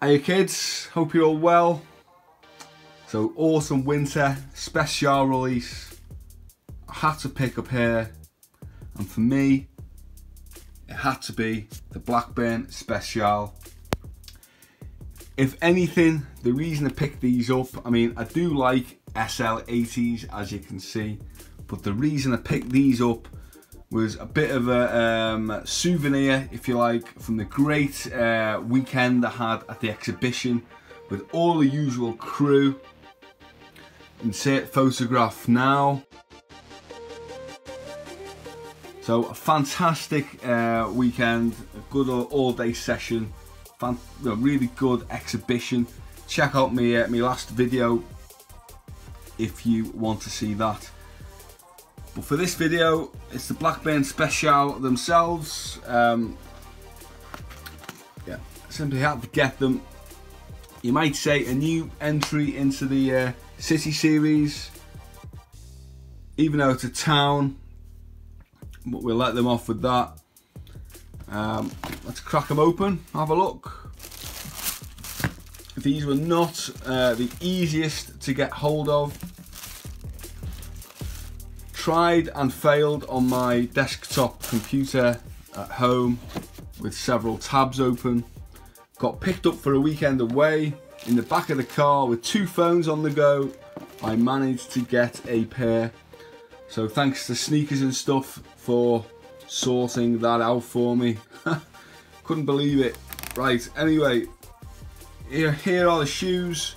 Hey kids, hope you're all well. So autumn winter special release. I had to pick up here, and for me it had to be the Blackburn Special. If anything, the reason I picked these up, I mean, I do like SL80s as you can see, but the reason I picked these up was a bit of a souvenir, if you like, from the great weekend I had at the exhibition with all the usual crew. Insert photograph now. So a fantastic weekend, a good all-day session, really good exhibition. Check out my last video if you want to see that. But for this video, it's the Blackburn Special themselves. Yeah, simply had to get them. You might say a new entry into the City series, even though it's a town, but we'll let them off with that. Let's crack them open, have a look. These were not the easiest to get hold of. Tried and failed on my desktop computer at home with several tabs open. Got picked up for a weekend away in the back of the car with 2 phones on the go. I managed to get a pair. So thanks to Sneakers and Stuff for sorting that out for me. Couldn't believe it. Right, anyway, here are the shoes.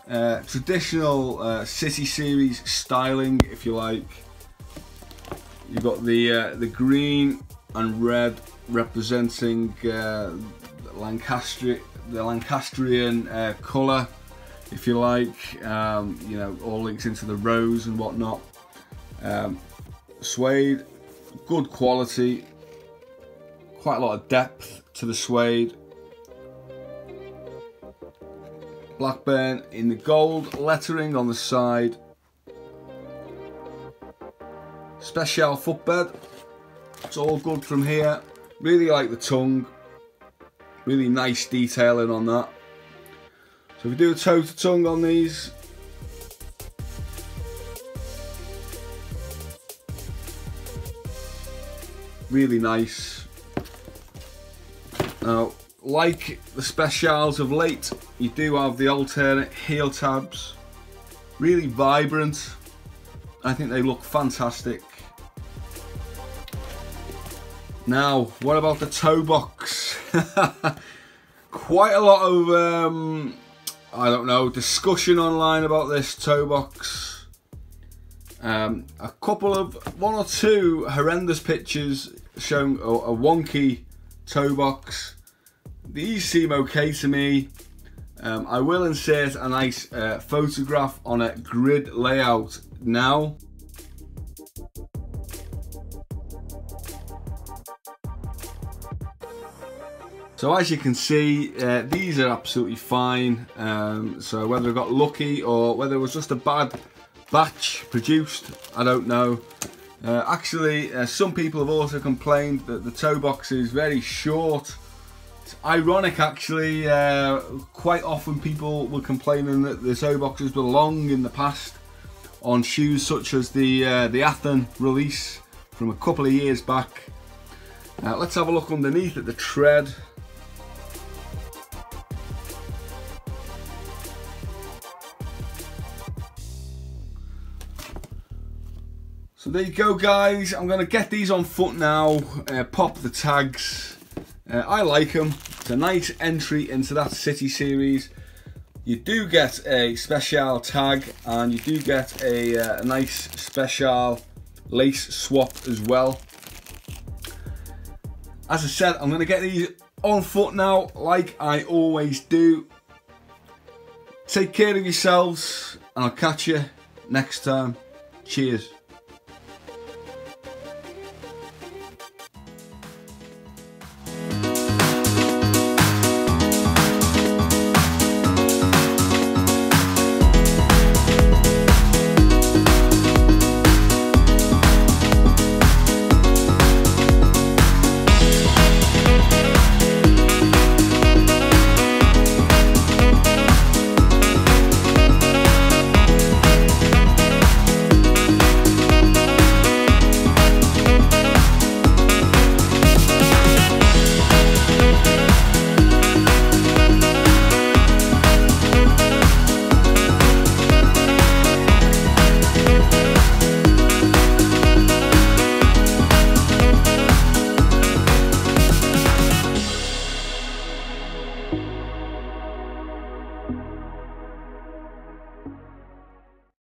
Traditional City series styling, if you like. You've got the green and red representing the Lancastrian colour, if you like. You know, all links into the rose and whatnot. Suede, good quality, quite a lot of depth to the suede. Blackburn in the gold lettering on the side. Special footbed, it's all good from here. Really like the tongue, really nice detailing on that. So if we do a toe to tongue on these, really nice. Now, like the Specials of late, you do have the alternate heel tabs, really vibrant. I think they look fantastic. Now, what about the toe box? Quite a lot of, I don't know, discussion online about this toe box. A couple of, 1 or 2 horrendous pictures showing a wonky toe box. These seem okay to me. I will insert a nice photograph on a grid layout now. So as you can see, these are absolutely fine. So whether I got lucky or whether it was just a bad batch produced, I don't know. Actually, some people have also complained that the toe box is very short. It's ironic actually, quite often people were complaining that the toe boxes were long in the past on shoes such as the Athen release from a couple of years back. Let's have a look underneath at the tread. So there you go guys, I'm going to get these on foot now, pop the tags. I like them, it's a nice entry into that City series. You do get a special tag and you do get a nice special lace swap as well. As I said, I'm going to get these on foot now like I always do. Take care of yourselves and I'll catch you next time. Cheers.